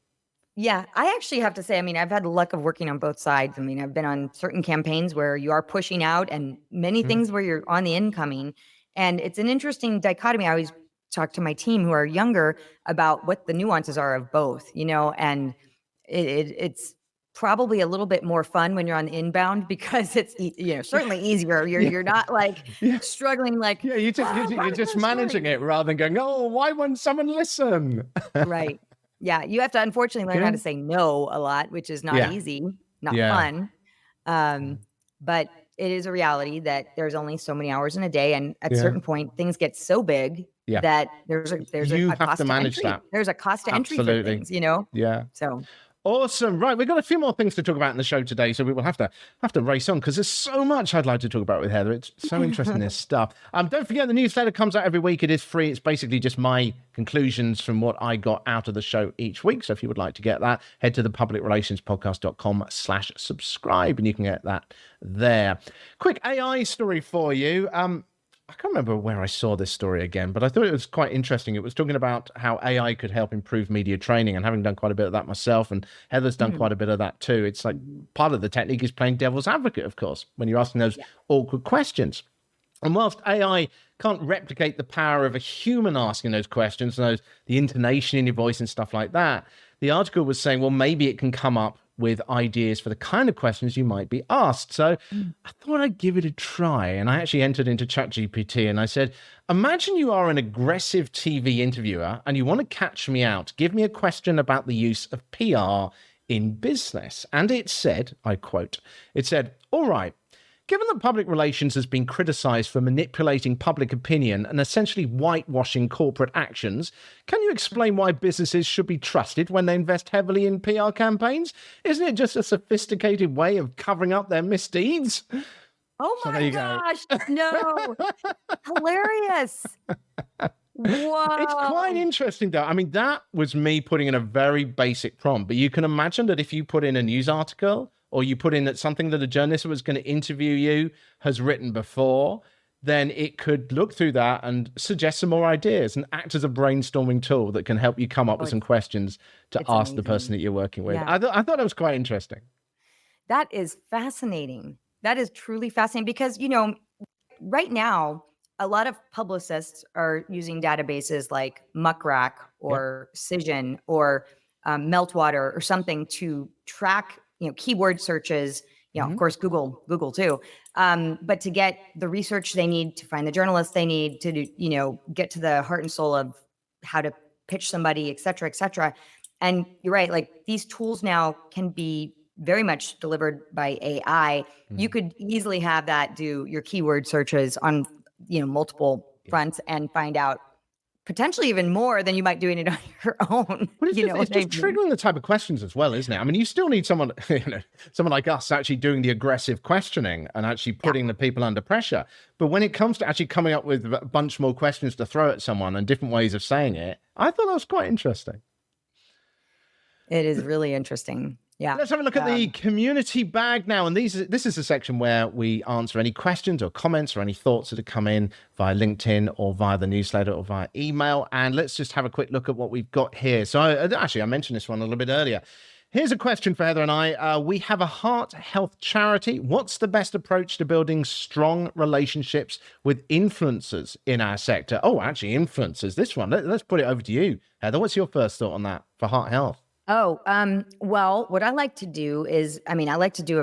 Yeah, I actually have to say, I mean, I've had the luck of working on both sides. I mean, I've been on certain campaigns where you are pushing out and many things where you're on the incoming. And it's an interesting dichotomy. I always talk to my team who are younger about what the nuances are of both, and it's probably a little bit more fun when you're on the inbound because it's, certainly easier. You're not like struggling like, Yeah, you're just managing it rather than going, oh, why won't someone listen? right. Yeah, you have to unfortunately learn how to say no a lot, which is not easy, not fun. But it is a reality that there's only so many hours in a day, and at a certain point, things get so big that there's You a have cost to manage entry. that. There's a cost to entry for Absolutely. things, Yeah. So Awesome. Right, we've got a few more things to talk about in the show today, so we will have to race on because there's so much I'd like to talk about with Heather. It's so interesting, this stuff. Don't forget, the newsletter comes out every week. It is free. It's basically just my conclusions from what I got out of the show each week. So if you would like to get that, head to the publicrelationspodcast.com/subscribe, and you can get that there. Quick AI story for you. I can't remember where I saw this story again, but I thought it was quite interesting. It was talking about how AI could help improve media training, and having done quite a bit of that myself, and Heather's done quite a bit of that too. It's like part of the technique is playing devil's advocate, of course, when you're asking those awkward questions. And whilst AI can't replicate the power of a human asking those questions, the intonation in your voice and stuff like that, the article was saying, well, maybe it can come up with ideas for the kind of questions you might be asked. So I thought I'd give it a try. And I actually entered into ChatGPT and I said, imagine you are an aggressive TV interviewer and you want to catch me out. Give me a question about the use of PR in business. And it said, I quote, all right, given that public relations has been criticized for manipulating public opinion and essentially whitewashing corporate actions, can you explain why businesses should be trusted when they invest heavily in PR campaigns? Isn't it just a sophisticated way of covering up their misdeeds? Oh So there my you go. gosh, no. Hilarious. Whoa. It's quite interesting, though. I mean, that was me putting in a very basic prompt, but you can imagine that if you put in a news article or you put in that something that a journalist who was going to interview you has written before, then it could look through that and suggest some more ideas and act as a brainstorming tool that can help you come up with some questions to ask the person that you're working with. Yeah. I thought that was quite interesting. That is fascinating. That is truly fascinating because, right now, a lot of publicists are using databases like Muckrack or Cision or Meltwater or something to track, keyword searches. Of course, Google too. But to get the research they need to find the journalists they need to do, get to the heart and soul of how to pitch somebody, et cetera, et cetera. And you're right, like these tools now can be very much delivered by AI. You could easily have that do your keyword searches on, multiple fronts and find out potentially even more than you might doing it on your own. But You know it's what I just mean? triggering the type of questions as well, isn't it? I mean, you still need someone, someone like us actually doing the aggressive questioning and actually putting the people under pressure. But when it comes to actually coming up with a bunch more questions to throw at someone and different ways of saying it, I thought that was quite interesting. It is really interesting. Yeah. Let's have a look at the community bag now. And this is a section where we answer any questions or comments or any thoughts that have come in via LinkedIn or via the newsletter or via email. And let's just have a quick look at what we've got here. So I mentioned this one a little bit earlier. Here's a question for Heather and I. We have a heart health charity. What's the best approach to building strong relationships with influencers in our sector? Oh, actually, influencers. This one. Let's put it over to you, Heather. What's your first thought on that for heart health? Oh, well, what I like to do is, I like to do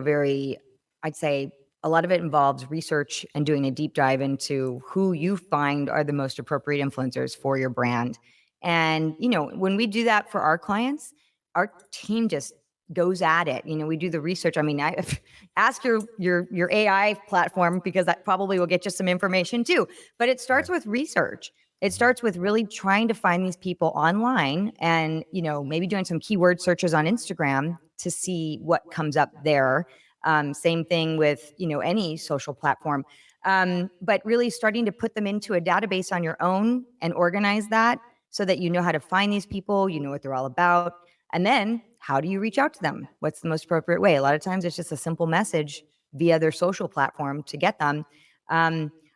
I'd say a lot of it involves research and doing a deep dive into who you find are the most appropriate influencers for your brand. And, when we do that for our clients, our team just goes at it. We do the research. I ask your AI platform, because that probably will get you some information too. But it starts with research. It starts with really trying to find these people online and, maybe doing some keyword searches on Instagram to see what comes up there. Same thing with, any social platform. But really starting to put them into a database on your own and organize that so that you know how to find these people, you know what they're all about. And then how do you reach out to them? What's the most appropriate way? A lot of times it's just a simple message via their social platform to get them.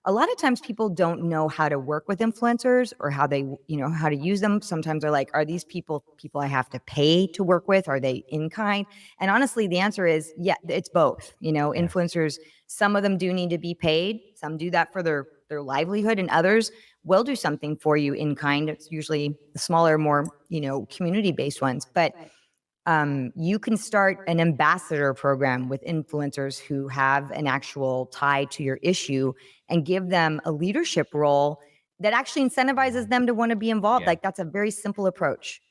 A lot of times people don't know how to work with influencers or how they, how to use them. Sometimes they're like, are these people I have to pay to work with? Are they in kind? And honestly, the answer is, yeah, it's both. Influencers, some of them do need to be paid. Some do that for their livelihood, and others will do something for you in kind. It's usually the smaller, more, community-based ones. But you can start an ambassador program with influencers who have an actual tie to your issue and give them a leadership role that actually incentivizes them to want to be involved. Like that's a very simple approach,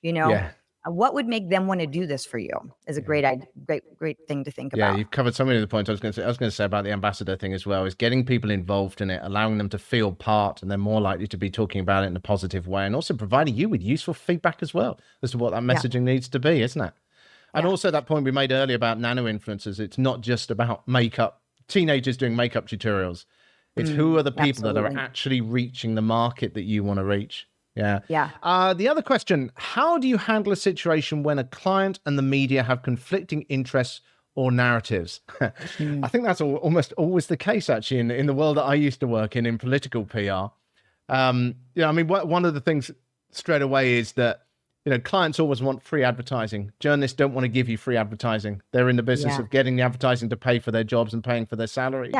What would make them want to do this for you is a great thing to think about. Yeah, you've covered so many of the points I was going to say about the ambassador thing as well, is getting people involved in it, allowing them to feel part, and they're more likely to be talking about it in a positive way, and also providing you with useful feedback as well as to what that messaging needs to be, isn't it? And also that point we made earlier about nano influencers, it's not just about makeup, teenagers doing makeup tutorials. It's who are the people that are actually reaching the market that you want to reach. Yeah. The other question, how do you handle a situation when a client and the media have conflicting interests or narratives? I think that's almost always the case, actually, in the world that I used to work in political PR. One of the things straight away is that, clients always want free advertising. Journalists don't want to give you free advertising. They're in the business of getting the advertising to pay for their jobs and paying for their salaries.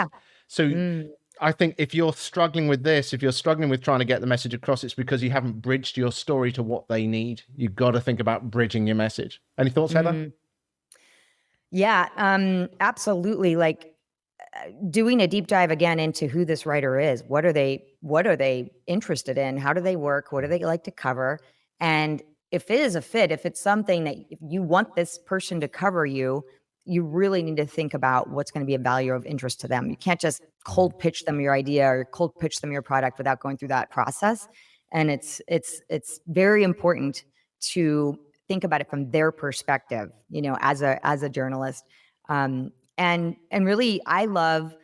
So I think if you're struggling with this, if you're struggling with trying to get the message across, it's because you haven't bridged your story to what they need. You've got to think about bridging your message. Any thoughts, Heather? Yeah, absolutely. Like doing a deep dive again into who this writer is. What are they interested in? How do they work? What do they like to cover? And if it is a fit, if it's something that if you want this person to cover you, you really need to think about what's going to be a value of interest to them. You can't just cold pitch them your idea or cold pitch them your product without going through that process. And it's very important to think about it from their perspective, as a journalist. And really, I love,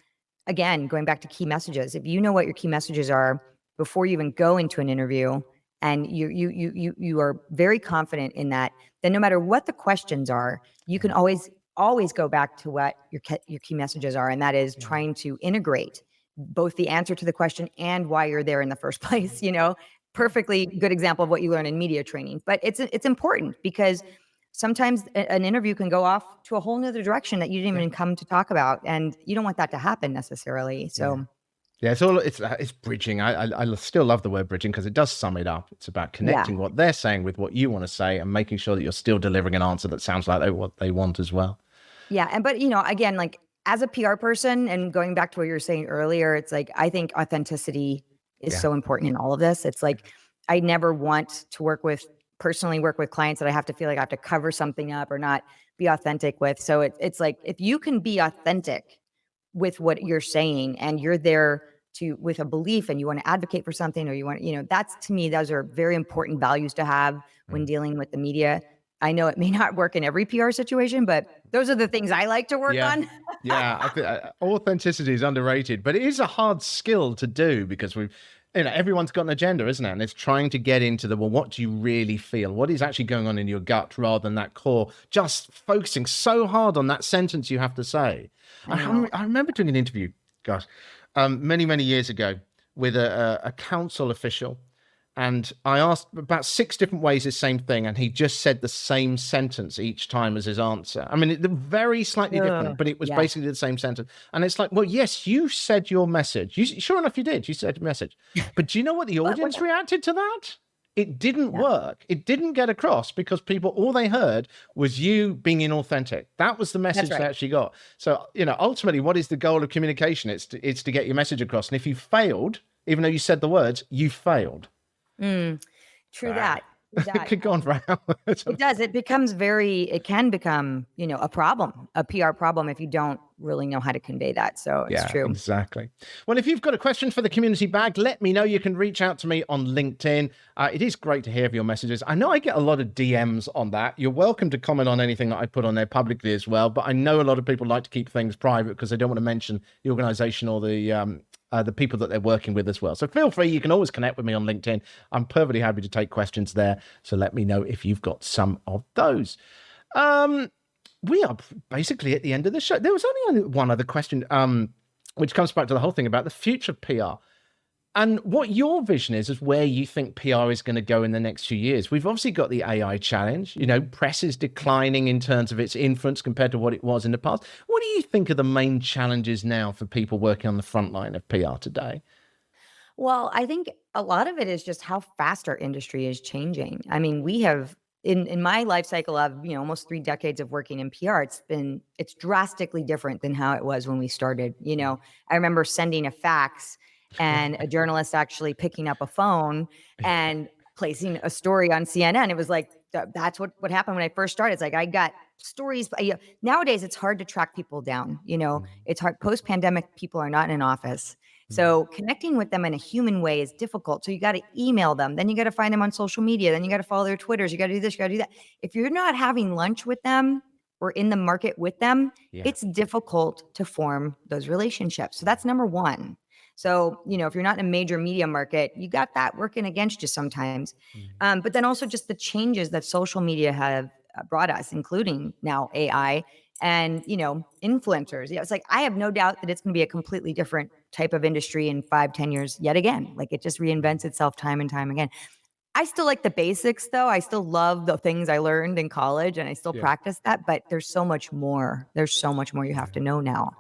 again, going back to key messages. If you know what your key messages are before you even go into an interview, and you are very confident in that, then no matter what the questions are, you can always go back to what your key messages are, and that is trying to integrate both the answer to the question and why you're there in the first place. Perfectly good example of what you learn in media training. But it's important because sometimes an interview can go off to a whole nother direction that you didn't even come to talk about, and you don't want that to happen necessarily. So. Yeah, it's bridging. I still love the word bridging because it does sum it up. It's about connecting what they're saying with what you want to say and making sure that you're still delivering an answer that sounds like what they want as well. Yeah, but again, like as a PR person, and going back to what you were saying earlier, it's like I think authenticity is so important in all of this. It's like I never want to personally work with clients that I have to feel like I have to cover something up or not be authentic with. So it's like, if you can be authentic with what you're saying and you're there with a belief and you want to advocate for something, or you want, that's, to me, those are very important values to have when dealing with the media. I know it may not work in every PR situation, but those are the things I like to work on. Yeah, I think authenticity is underrated, but it is a hard skill to do because everyone's got an agenda, isn't it? And it's trying to get into well, what do you really feel? What is actually going on in your gut rather than that core, just focusing so hard on that sentence you have to say. I remember doing an interview, gosh, many, many years ago with a council official. And I asked about 6 different ways the same thing, and he just said the same sentence each time as his answer. I mean, very slightly different, but it was basically the same sentence. And it's like, well, yes, you said your message. Sure enough, you did. You said your message. But do you know what the audience reacted to that? It didn't work. It didn't get across because all they heard was you being inauthentic. That was the message they actually got. So, ultimately, what is the goal of communication? It's to get your message across. And if you failed, even though you said the words, you failed. True that. It could go on for hours. It does. It can become, a problem, a PR problem, if you don't really know how to convey that. So it's true. Exactly. Well, if you've got a question for the community bag, let me know. You can reach out to me on LinkedIn. It is great to hear your messages. I know I get a lot of DMs on that. You're welcome to comment on anything that I put on there publicly as well. But I know a lot of people like to keep things private because they don't want to mention the organization or the people that they're working with as well. So feel free. You can always connect with me on LinkedIn. I'm perfectly happy to take questions there. So let me know if you've got some of those. We are basically at the end of the show. There was only one other question, which comes back to the whole thing about the future of PR and what your vision is where you think PR is going to go in the next few years. We've obviously got the AI challenge. Press is declining in terms of its influence compared to what it was in the past. What do you think are the main challenges now for people working on the front line of PR today? Well, I think a lot of it is just how fast our industry is changing. I mean, we have in my life cycle of, almost 3 decades of working in PR, it's drastically different than how it was when we started. I remember sending a fax and a journalist actually picking up a phone and placing a story on CNN. It was like, that's what happened when I first started. It's like, I got stories. Nowadays, it's hard to track people down. It's hard. Post-pandemic, people are not in office. So connecting with them in a human way is difficult. So you got to email them. Then you got to find them on social media. Then you got to follow their Twitters. You got to do this, you got to do that. If you're not having lunch with them or in the market with them, it's difficult to form those relationships. So that's number one. So, if you're not in a major media market, you got that working against you sometimes. But then also just the changes that social media have brought us, including now AI and, influencers. It's like, I have no doubt that it's going to be a completely different type of industry in 5-10 years yet again. Like, it just reinvents itself time and time again. I still like the basics, though. I still love the things I learned in college and I still practice that, but there's so much more. There's so much more you have to know now.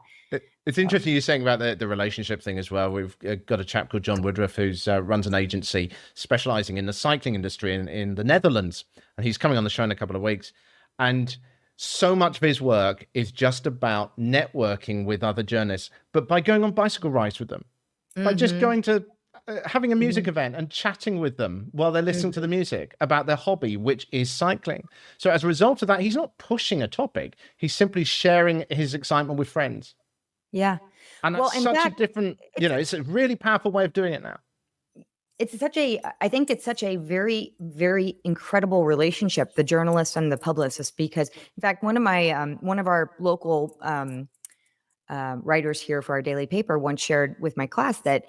It's interesting you're saying about the relationship thing as well. We've got a chap called John Woodruff who runs an agency specializing in the cycling industry in the Netherlands. And he's coming on the show in a couple of weeks. And so much of his work is just about networking with other journalists, but by going on bicycle rides with them, by just going to having a music event and chatting with them while they're listening to the music about their hobby, which is cycling. So as a result of that, he's not pushing a topic. He's simply sharing his excitement with friends. Yeah. And that's a different, it's a really powerful way of doing it now. I think it's such a very, very incredible relationship, the journalist and the publicist, because in fact, one of our local writers here for our daily paper once shared with my class that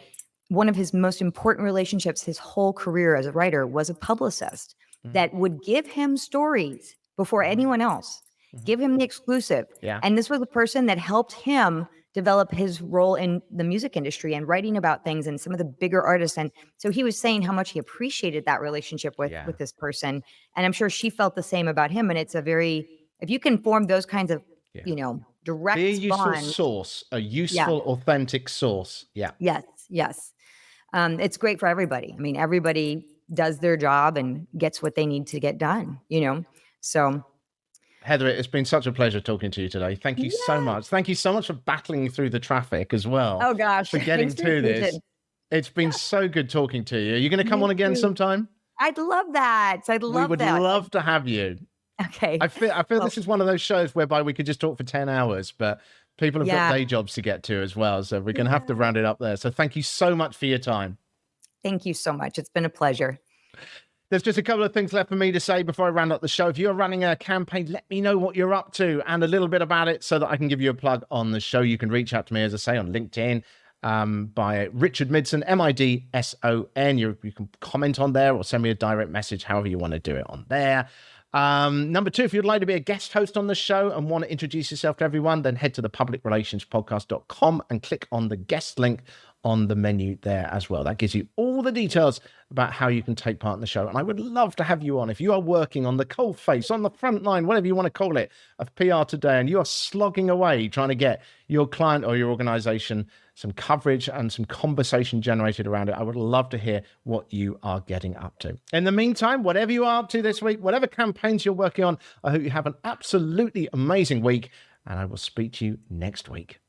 one of his most important relationships his whole career as a writer was a publicist that would give him stories before anyone else, give him the exclusive. Yeah. And this was a person that helped him develop his role in the music industry and writing about things and some of the bigger artists. And so he was saying how much he appreciated that relationship with this person. And I'm sure she felt the same about him. And it's if you can form those kinds of, direct Be a useful bonds, source, a useful, authentic source. Yeah. Yes. It's great for everybody. I mean, everybody does their job and gets what they need to get done, so. Heather, it's been such a pleasure talking to you today. Thank you so much. Thank you so much for battling through the traffic as well. Oh gosh. For getting to this. It's been so good talking to you. Are you going to come You on again too. sometime? I'd love that. I'd We love would that. love to have you. Okay. I feel Well, this is one of those shows whereby we could just talk for 10 hours, but people have got yeah. day jobs to get to as well. So we're going to have to Yeah. round it up there. So thank you so much for your time. Thank you so much. It's been a pleasure. There's just a couple of things left for me to say before I round up the show. If you're running a campaign, let me know what you're up to and a little bit about it so that I can give you a plug on the show. You can reach out to me, as I say, on LinkedIn by Richard Midson, Midson. You can comment on there or send me a direct message, however you want to do it on there. Number two, if you'd like to be a guest host on the show and want to introduce yourself to everyone, then head to the publicrelationspodcast.com and click on the guest link on the menu there as well. That gives you all the details about how you can take part in the show. And I would love to have you on. If you are working on the cold face, on the front line, whatever you want to call it, of PR today, and you are slogging away trying to get your client or your organization some coverage and some conversation generated around it, I would love to hear what you are getting up to. In the meantime, whatever you are up to this week, whatever campaigns you're working on, I hope you have an absolutely amazing week, and I will speak to you next week.